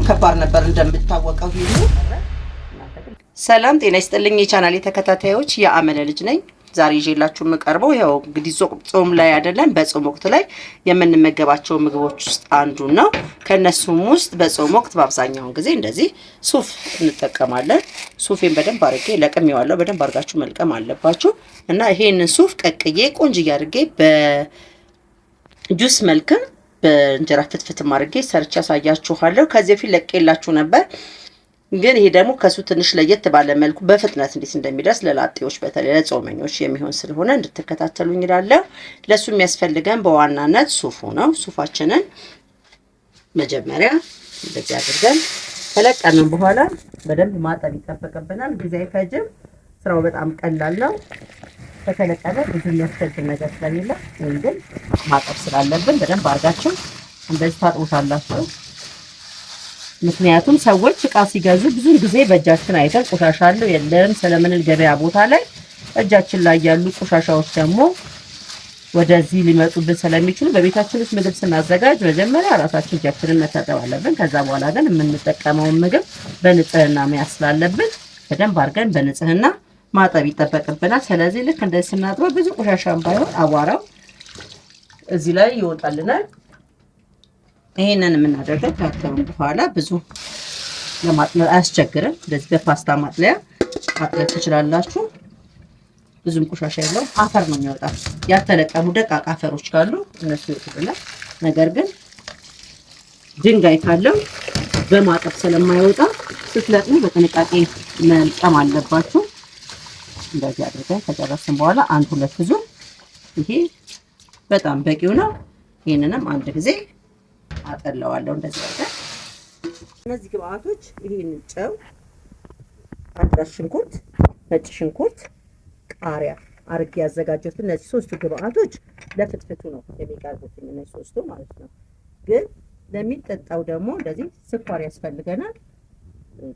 ከባድ ነበር እንደምታወቀው ይሉ። ሰላም ጤና ይስጥልኝ የቻናሌ ተከታታዮች፣ የአመለ ልጅ ነኝ። ዛሬ ይዤላችሁ የምቀርበው ያው እንግዲህ ጾም ላይ አይደለም በጾም ወቅት ላይ የምንመገባቸው ምግቦች ውስጥ አንዱ ነው። ከነሱም ውስጥ በጾም ወቅት በአብዛኛው ጊዜ እንደዚህ ሱፍ እንጠቀማለን። ሱፌን በደንብ አድርጌ ለቅሜዋለሁ። በደንብ አድርጋችሁ መልቀም አለባችሁ እና ይሄንን ሱፍ ቀቅዬ ቆንጅዬ አድርጌ በጁስ መልክም በእንጀራ ፍትፍትም አድርጌ ሰርቼ ያሳያችኋለሁ። ከዚህ በፊት ለቄላችሁ ነበር፣ ግን ይሄ ደግሞ ከሱ ትንሽ ለየት ባለ መልኩ በፍጥነት እንዴት እንደሚደርስ ለላጤዎች በተለይ ለጾመኞች የሚሆን ስለሆነ እንድትከታተሉኝ እላለሁ። ለሱ የሚያስፈልገን በዋናነት ሱፉ ነው። ሱፋችንን መጀመሪያ እንደዚህ አድርገን ከለቀምን በኋላ በደንብ ማጠብ ይጠበቅብናል። ጊዜ አይፈጅም። ስራው በጣም ቀላል ነው። ከተለቀመ ብዙ የሚያስቸግር ነገር ስለሌለ ግን ማጠብ ስላለብን በደንብ አድርጋችሁ እንደዚህ ታጥቦታላችሁ። ምክንያቱም ሰዎች እቃ ሲገዙ ብዙ ጊዜ በእጃችን አይተን ቆሻሻ አለው የለም ስለምንል ገበያ ቦታ ላይ እጃችን ላይ ያሉ ቆሻሻዎች ደግሞ ወደዚህ ሊመጡብን ስለሚችሉ በቤታችን ውስጥ ምግብ ስናዘጋጅ መጀመሪያ ራሳችን እጃችንን መታጠብ አለብን። ከዛ በኋላ ግን የምንጠቀመውን ምግብ በንጽህና መያዝ ስላለብን በደንብ አድርገን በንጽህና ማጠብ ይጠበቅብናል። ስለዚህ ልክ እንደዚህ ስናጥበው ብዙ ቆሻሻም ባይሆን አቧራው እዚህ ላይ ይወጣልናል። ይሄንን የምናደርገው ካጠብን በኋላ ብዙ ለማጥለል አያስቸግርም። እንደዚህ በፓስታ ማጥለያ ማጥለል ትችላላችሁ። ብዙም ቆሻሻ የለውም። አፈር ነው የሚወጣው። ያልተለቀሙ ደቃቅ አፈሮች ካሉ እነሱ ይወጡልናል። ነገር ግን ድንጋይ ካለው በማጠብ ስለማይወጣ ስትለቅሙ በጥንቃቄ መልቀም አለባችሁ። እንደዚህ አድርገን ከጨረስን በኋላ አንድ ሁለት ዙር ይሄ በጣም በቂው ነው። ይሄንንም አንድ ጊዜ አጠለዋለሁ እንደዚህ አድርገን። እነዚህ ግብአቶች ይሄን ጨው፣ አድራሽ ሽንኩርት፣ ነጭ ሽንኩርት፣ ቃሪያ አርጌ ያዘጋጀሁት እነዚህ ሶስቱ ግብአቶች ለፍትፍቱ ነው የሚቀርቡት እነዚህ ሶስቱ ማለት ነው። ግን ለሚጠጣው ደግሞ እንደዚህ ስኳር ያስፈልገናል።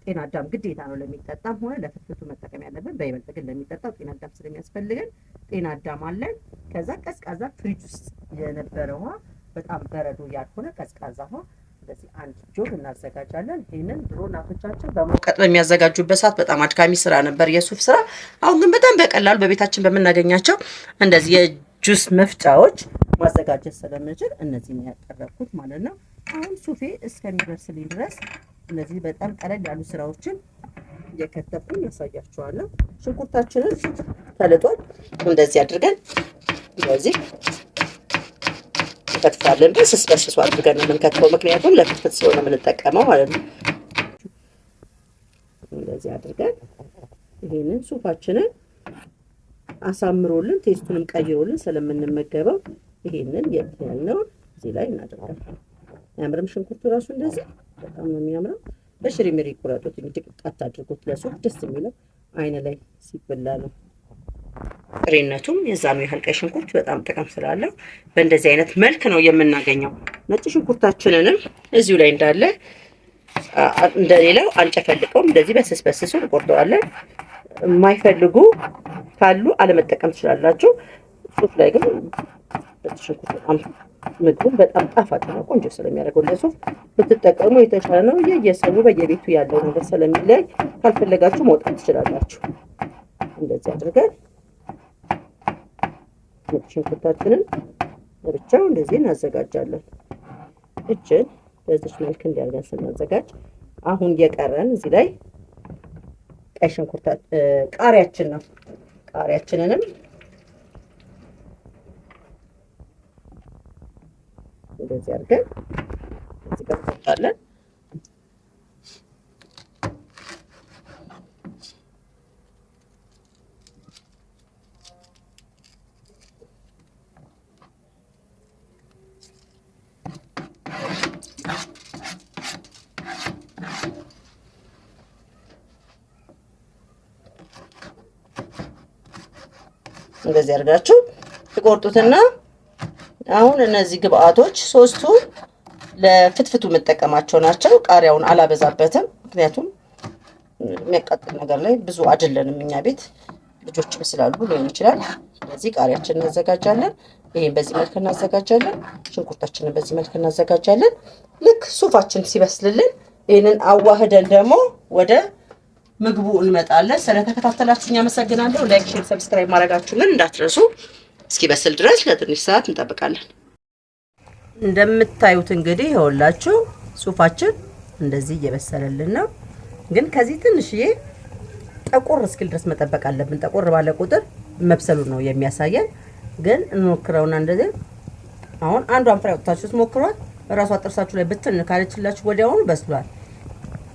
ጤና አዳም ግዴታ ነው ለሚጠጣም ሆነ ለፍትፍቱ መጠቀም ያለብን። በይበልጥ ግን ለሚጠጣው ጤና አዳም ስለሚያስፈልገን ጤና አዳም አለን። ከዛ ቀዝቃዛ ፍሪጅ ውስጥ የነበረ ውሃ በጣም በረዶ ያልሆነ ቀዝቃዛ ውሃ እንደዚህ አንድ ጆግ እናዘጋጃለን። ይሄንን ድሮ እናቶቻችን በሙቀት በሚያዘጋጁበት ሰዓት በጣም አድካሚ ስራ ነበር የሱፍ ስራ። አሁን ግን በጣም በቀላሉ በቤታችን በምናገኛቸው እንደዚህ የጁስ መፍጫዎች ማዘጋጀት ስለምንችል እነዚህን ያቀረብኩት ማለት ነው። አሁን ሱፌ እስከሚደርስልኝ ድረስ እነዚህ በጣም ቀለል ያሉ ስራዎችን እየከተፍኩኝ ያሳያችኋለሁ። ሽንኩርታችንን ተልጧል። እንደዚህ አድርገን እንደዚህ እንከትፋለን። በስስ አድርገን ነው የምንከትፈው፣ ምክንያቱም ለፍትፍት ስለሆነ የምንጠቀመው ማለት ነው። እንደዚህ አድርገን ይሄንን ሱፋችንን አሳምሮልን ቴስቱንም ቀይሮልን ስለምንመገበው ይሄንን ያልነውን እዚህ ላይ እናደርጋለን። ያምርም ሽንኩርቱ ራሱ እንደዚህ በጣም ነው የሚያምረው። በሽሪሚሪ ቁረጡት እንጂ ቃት አድርጉት። ለሱፍ ደስ የሚለው አይን ላይ ሲበላ ነው። ጥሬነቱም የዛኑ ያህል ቀይ ሽንኩርት በጣም ጥቅም ስላለው በእንደዚህ አይነት መልክ ነው የምናገኘው። ነጭ ሽንኩርታችንንም እዚሁ ላይ እንዳለ እንደሌላው አንጨፈልቀውም። እንደዚህ በስሱ እንቆርጠዋለን። የማይፈልጉ ካሉ አለመጠቀም ትችላላችሁ። ሱፍ ላይ ግን ነጭ ሽንኩርት በጣም ምግቡን በጣም ጣፋጭ ነው፣ ቆንጆ ስለሚያደርገው ለሱፍ ብትጠቀሙ የተሻለ ነው። የየሰው በየቤቱ ያለው ነገር ስለሚለይ ካልፈለጋችሁ መውጣት ትችላላችሁ። እንደዚህ አድርገን ነጭ ሽንኩርታችንን ብቻው እንደዚህ እናዘጋጃለን። እጅን በዚህ መልክ እንዲያርገን ስናዘጋጅ አሁን የቀረን እዚህ ላይ ቀይ ሽንኩርት ቃሪያችን ነው። ቃሪያችንንም እንደዚህ አድርገን እዚህ ጋር እንከታለን። እንደዚህ አድርጋችሁ ትቆርጡትና አሁን እነዚህ ግብአቶች ሶስቱ ለፍትፍቱ መጠቀማቸው ናቸው። ቃሪያውን አላበዛበትም፣ ምክንያቱም የሚያቃጥል ነገር ላይ ብዙ አይደለንም እኛ ቤት ልጆችም ስላሉ ሊሆን ይችላል። ስለዚህ ቃሪያችንን እናዘጋጃለን። ይሄን በዚህ መልክ እናዘጋጃለን። ሽንኩርታችንን በዚህ መልክ እናዘጋጃለን። ልክ ሱፋችን ሲበስልልን ይሄንን አዋህደን ደግሞ ወደ ምግቡ እንመጣለን። ስለተከታተላችሁኝ አመሰግናለሁ። ላይክ፣ ሼር፣ ሰብስክራይብ ማድረጋችሁን እንዳትረሱ። እስኪ በስል ድረስ ለትንሽ ሰዓት እንጠብቃለን። እንደምታዩት እንግዲህ ይኸውላችሁ ሱፋችን እንደዚህ እየበሰለልን ነው። ግን ከዚህ ትንሽዬ ጠቆር እስኪል ድረስ መጠበቅ አለብን። ጠቆር ባለ ቁጥር መብሰሉ ነው የሚያሳየን። ግን እንሞክረውና እንደዚህ አሁን አንዷን ፍሬ አውጥታችሁ ሞክሯት ራሷ ጥርሳችሁ ላይ ብትን ካለችላችሁ ወዲያውኑ በስሏል።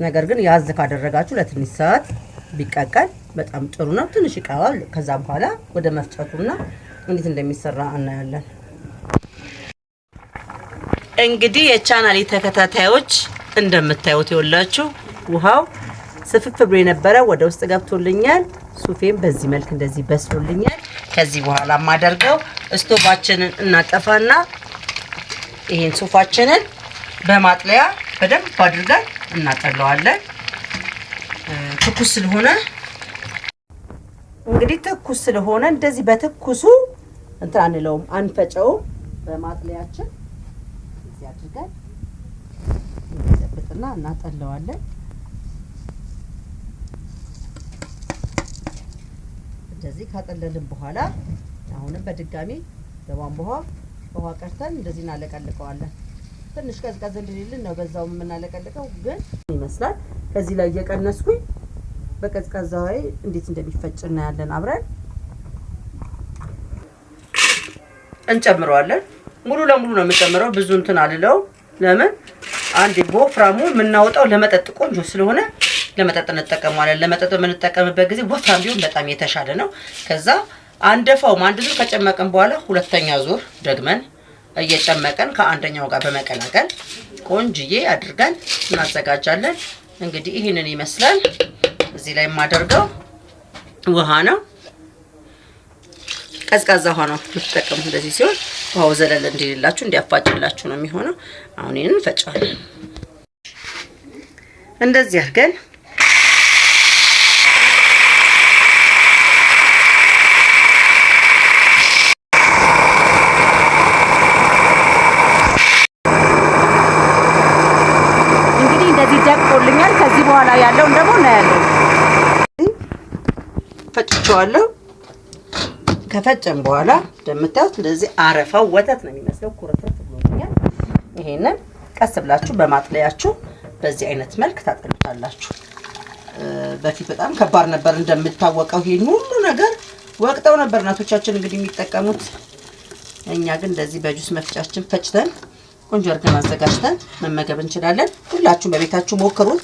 ነገር ግን ያዝ ካደረጋችሁ ለትንሽ ሰዓት ቢቀቀል በጣም ጥሩ ነው። ትንሽ ይቀዋል። ከዛ በኋላ ወደ መፍጨቱና እንዴት እንደሚሰራ እናያለን። እንግዲህ የቻናሌ ተከታታዮች እንደምታዩት ይወላችሁ ውሃው ስፍፍ ብሎ የነበረ ወደ ውስጥ ገብቶልኛል። ሱፌም በዚህ መልክ እንደዚህ በስሎልኛል። ከዚህ በኋላ ማደርገው ስቶቫችንን እናጠፋና ይሄን ሱፋችንን በማጥለያ በደንብ አድርገን እናጠለዋለን። ትኩስ ስለሆነ እንግዲህ ትኩስ ስለሆነ እንደዚህ በትኩሱ እንትን አንለውም፣ አንፈጨውም። በማጥለያችን እዚህ አድርገን እንዘብጥና እናጠለዋለን። እንደዚህ ካጠለልን በኋላ አሁንም በድጋሚ በቧንቧ ውሃ ቀርተን እንደዚህ እናለቀልቀዋለን። ትንሽ ቀዝቀዝ እንዲልልን ነው በዛው የምናለቀልቀው። ግን ይመስላል ከዚህ ላይ እየቀነስኩኝ በቀዝቃዛ ውሃ እንዴት እንደሚፈጭ እናያለን። አብረን እንጨምረዋለን። ሙሉ ለሙሉ ነው የምጨምረው፣ ብዙ እንትን አልለው። ለምን አንዴ በወፍራሙ የምናወጣው ለመጠጥ ቆንጆ ስለሆነ ለመጠጥ እንጠቀመዋለን። ለመጠጥ የምንጠቀምበት ጊዜ ወፍራም ቢሆን በጣም የተሻለ ነው። ከዛ አንደፋውም። አንድ ዙር ከጨመቀን በኋላ ሁለተኛ ዙር ደግመን እየጨመቀን ከአንደኛው ጋር በመቀላቀል ቆንጅዬ አድርገን እናዘጋጃለን። እንግዲህ ይህንን ይመስላል። እዚህ ላይ የማደርገው ውሃ ነው፣ ቀዝቃዛ ውሃ ነው የምትጠቀሙት። እንደዚህ ሲሆን ውሃው ዘለል እንዲልላችሁ እንዲያፋጭላችሁ ነው የሚሆነው። አሁን ይሄንን እንፈጫለን። እንደዚህ አድርገን ደቆልኛል። ከዚህ በኋላ ያለውን ደግሞ እናያለን። ፈጭቼዋለሁ። ከፈጨን በኋላ እንደምታዩት እንደዚህ አረፋው ወተት ነው የሚመስለው። ኩርፍርፍ ብሎኛል። ይሄንን ቀስ ብላችሁ በማጥለያችሁ በዚህ አይነት መልክ ታጠሉታላችሁ። በፊት በጣም ከባድ ነበር እንደምታወቀው። ይሄን ሁሉ ነገር ወቅተው ነበር እናቶቻችን እንግዲህ የሚጠቀሙት። እኛ ግን እንደዚህ በጁስ መፍጫችን ፈጭተን ቆንጆ አድርገን አዘጋጅተን መመገብ እንችላለን። ሁላችሁም በቤታችሁ ሞክሩት።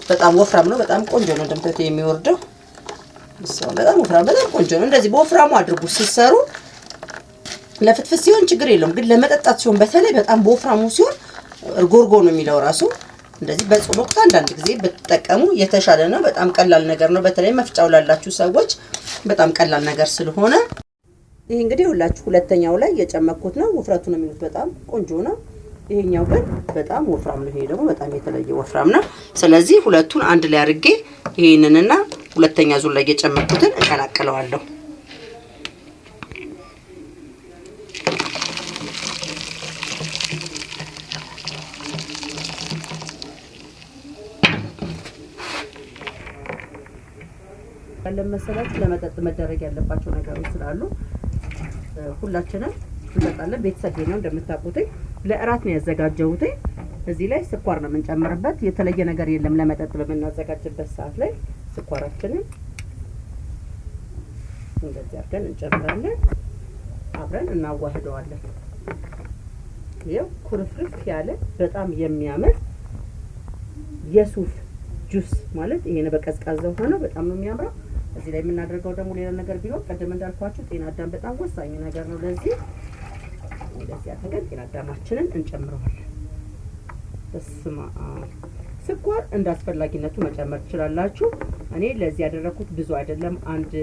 በጣም ወፍራም ነው፣ በጣም ቆንጆ ነው። እንደምታዩት የሚወርደው በጣም ወፍራም፣ በጣም ቆንጆ ነው። እንደዚህ በወፍራሙ አድርጉ ሲሰሩ። ለፍትፍት ሲሆን ችግር የለውም፣ ግን ለመጠጣት ሲሆን በተለይ በጣም በወፍራሙ ሲሆን እርጎርጎ ነው የሚለው ራሱ። እንደዚህ በጾም ወቅት አንዳንድ ጊዜ ብትጠቀሙ የተሻለ ነው። በጣም ቀላል ነገር ነው። በተለይ መፍጫው ላላችሁ ሰዎች በጣም ቀላል ነገር ስለሆነ ይሄ እንግዲህ ሁላችሁ ሁለተኛው ላይ የጨመኩት ነው። ውፍረቱ ነው የሚሉት በጣም ቆንጆ ነው። ይሄኛው ግን በጣም ወፍራም ነው። ይሄ ደግሞ በጣም የተለየ ወፍራም ነው። ስለዚህ ሁለቱን አንድ ላይ አድርጌ ይሄንንና ሁለተኛ ዙር ላይ የጨመኩትን እቀላቅለዋለሁ። ለመሰላችሁ ለመጠጥ መደረግ ያለባቸው ነገሮች ስላሉ ሁላችንም እንጠጣለን። ቤተሰብ ነው እንደምታውቁት። ለእራት ነው ያዘጋጀሁት። እዚህ ላይ ስኳር ነው የምንጨምርበት። የተለየ ነገር የለም። ለመጠጥ በመናዘጋጅበት ሰዓት ላይ ስኳራችንን እንደዚህ አድርገን እንጨምራለን። አብረን እናዋህደዋለን። ይሄው ኩርፍርፍ ያለ በጣም የሚያምር የሱፍ ጁስ ማለት ይሄ ነው። በቀዝቃዛው ሆኖ በጣም ነው የሚያምረው። እዚህ ላይ የምናደርገው ደግሞ ሌላ ነገር ቢኖር ቀደም እንዳልኳችሁ ጤና አዳም በጣም ወሳኝ ነገር ነው። ለዚህ እንደዚህ አድርገን ጤና አዳማችንን እንጨምረዋለን። በስማ ስኳር እንዳስፈላጊነቱ መጨመር ትችላላችሁ። እኔ ለዚህ ያደረኩት ብዙ አይደለም። አንድ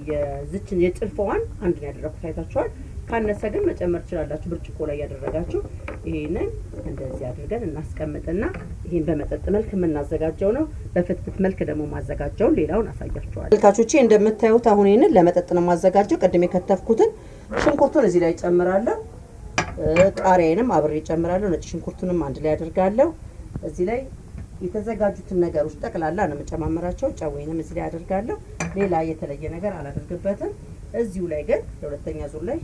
የዝችን የጭልፋዋን አንድ ነው ያደረኩት። አይታችኋል። ካነሰ ግን መጨመር ትችላላችሁ። ብርጭቆ ላይ ያደረጋችሁ ይሄንን እንደዚህ አድርገን እናስቀምጥና ይሄን በመጠጥ መልክ የምናዘጋጀው ነው። በፍትፍት መልክ ደግሞ ማዘጋጀው ሌላውን አሳያችኋለሁ። ልካቾቼ እንደምታዩት አሁን ይሄንን ለመጠጥ ነው ማዘጋጀው። ቀድሜ ከተፍኩትን ሽንኩርቱን እዚህ ላይ ጨምራለሁ። ቃሪያዬንም አብሬ ጨምራለሁ። ነጭ ሽንኩርቱንም አንድ ላይ አድርጋለሁ። እዚህ ላይ የተዘጋጁትን ነገሮች ጠቅላላ ነው መጨማመራቸው። ጨውንም እዚህ ላይ አደርጋለሁ። ሌላ የተለየ ነገር አላደርግበትም። እዚሁ ላይ ግን ለሁለተኛ ዙር ላይ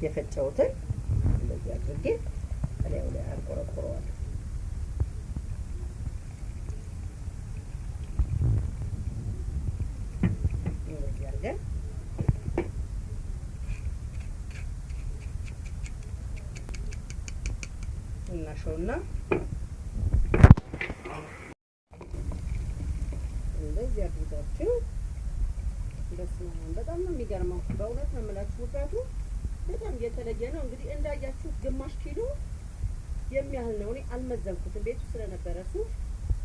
የፈጨሁትን እንደዚህ አድርጌ ከላዩ ላይ አቆረቆረዋለሁ። እንደዚህ አድርገን እናሸውና እንደዚህ አድርጋችሁ በጣም ነው የሚገርመው። በእውነት ነው የምላችሁ። ምክንያቱም በጣም የተለየ ነው። እንግዲህ እንዳያችሁት ግማሽ ኪሎ የሚያህል ነው። እኔ አልመዘንኩትም ቤቱ ስለነበረ እሱ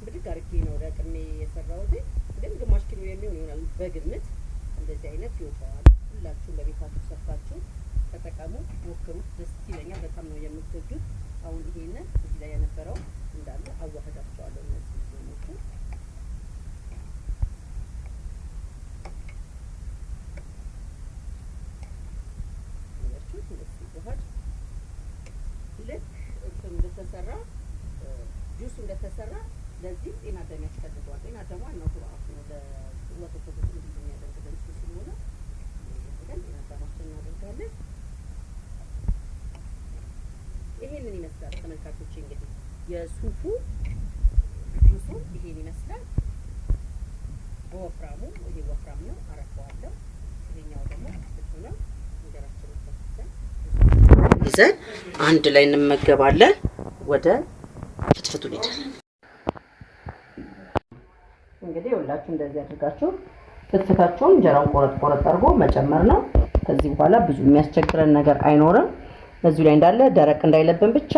ብድግ አድርጌ ነው ለቅሜ የሰራሁት። ግን ግማሽ ኪሎ የሚሆን ይሆናል በግምት። እንደዚህ አይነት ይወጣዋል። ሁላችሁም በቤታችሁ ሰርታችሁ ተጠቀሙ፣ ሞክሩት። ደስ ይለኛል። በጣም ነው የምትወዱት። አሁን ይሄንን እዚህ ላይ የነበረው እንዳለ አዋህዳቸዋለሁ። እነዚህ ዜሞቹ ልክ እንትን እንደተሰራ ጁስ እንደተሰራ ለዚህ ጤና አዳም ያስፈልገዋል። ጤና አዳም ዋናው ግብአት ነው ለወተት ብዙ የሚያደርግልን እሱ ስለሆነ ጤና አዳማችን እናደርጋለን። ይሄንን ይመስላል ተመልካቾች። እንግዲህ የሱፉ ጁሱ ይሄን ይመስላል። በወፍራሙ ይሄ ወፍራም ነው፣ አረፈዋለሁ። ይሄኛው ደግሞ እሱ ነው። እንጀራችንን ተፈተን ይዘን አንድ ላይ እንመገባለን። ወደ ፍትፍቱ እንሄዳለን። እንግዲህ ሁላችሁ እንደዚህ አድርጋችሁ ፍትፍታችሁን እንጀራውን ቆረጥ ቆረጥ አድርጎ መጨመር ነው። ከዚህ በኋላ ብዙ የሚያስቸግረን ነገር አይኖርም። እዚሁ ላይ እንዳለ ደረቅ እንዳይለብን ብቻ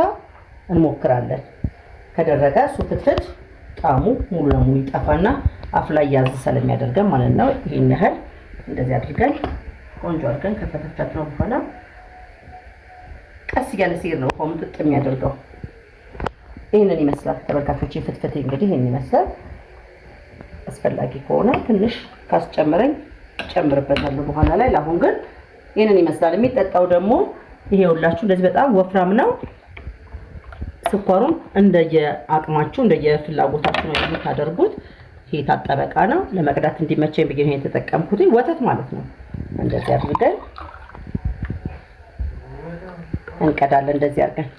እንሞክራለን። ከደረቀ እሱ ፍትፍት ጣዕሙ ሙሉ ለሙሉ ይጠፋና አፍ ላይ ያዝ ስለሚያደርገን ማለት ነው። ይሄን ያህል እንደዚህ አድርገን ቆንጆ አድርገን ከፈተቻችሁ በኋላ ቀስ እያለ ሲሄድ ነው ቆምጥጥ የሚያደርገው። ይሄንን ይመስላል ተመልካቾች። ፍትፍት እንግዲህ ይሄን ይመስላል። አስፈላጊ ከሆነ ትንሽ ካስጨምረኝ ጨምርበታለሁ በኋላ ላይ። ለአሁን ግን ይሄንን ይመስላል። የሚጠጣው ደግሞ ይሄ ሁላችሁ እንደዚህ በጣም ወፍራም ነው። ስኳሩን እንደየአቅማችሁ እንደየፍላጎታችሁ ነው የምታደርጉት። ይሄ ታጠበቃ ነው። ለመቅዳት እንዲመቸኝ ብዬ ነው የተጠቀምኩት። ወተት ማለት ነው። እንደዚህ አድርገን እንቀዳለን። እንደዚህ አድርገን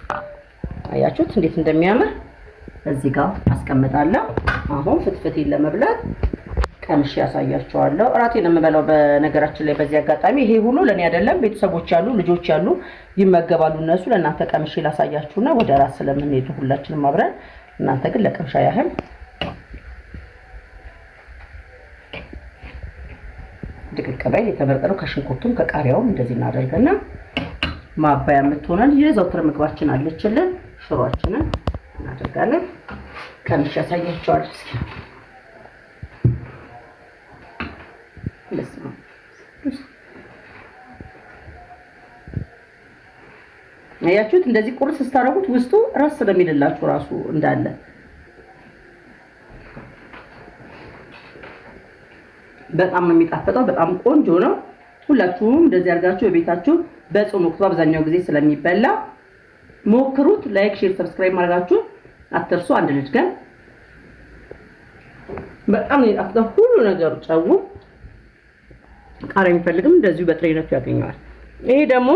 አያችሁት እንዴት እንደሚያምር። እዚህ ጋር አስቀምጣለሁ። አሁን ፍትፍቴን ለመብላት ቀምሼ ያሳያቸዋለሁ። እራቴን የምበላው በነገራችን ላይ በዚህ አጋጣሚ ይሄ ሁሉ ለኔ አይደለም። ቤተሰቦች ያሉ ልጆች ያሉ ይመገባሉ። እነሱ ለእናንተ ቀምሼ ላሳያችሁና ወደ ራስ ስለምንሄድ ሁላችንም አብረን፣ እናንተ ግን ለቅምሻ ያህል ድቅቅ በይ የተመረጠው ከሽንኩርቱም ከቃሪያውም እንደዚህ እናደርግና ማባያ የምትሆነን የዘውትር ምግባችን አለችልን ሽሮአችንን እናደርጋለን። ቀምሼ ያሳያቸዋለሁ። እስኪ አያችሁት? እንደዚህ ቁርስ ስታረጉት ውስጡ ራስ ስለሚልላችሁ ራሱ እንዳለ በጣም ነው የሚጣፍጠው። በጣም ቆንጆ ነው። ሁላችሁም እንደዚህ አድርጋችሁ በቤታችሁ በጾም ወቅት አብዛኛው ጊዜ ስለሚበላ ሞክሩት። ላይክ፣ ሼር፣ ሰብስክራይብ ማድረጋችሁ አትርሱ። አንድ ልጅ ግን በጣም ነው የሚጣፍጠው ሁሉ ነገሩ። ጨው ቃሪያ የሚፈልግም እንደዚሁ በጥሬነቱ ያገኘዋል። ይሄ ደግሞ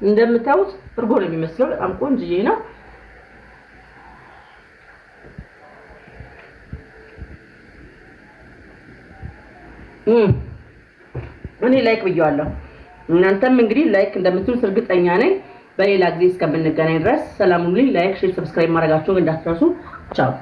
እንደምታዩት እርጎ ነው የሚመስለው። በጣም ቆንጆዬ ነው። እኔ ላይክ ብየዋለሁ። እናንተም እንግዲህ ላይክ እንደምትሉት እርግጠኛ ነኝ። በሌላ ጊዜ እስከምንገናኝ ድረስ ሰላም ሁኑልኝ። ላይክ፣ ሼር፣ ሰብስክራይብ ማድረጋችሁን እንዳትረሱ። ቻው።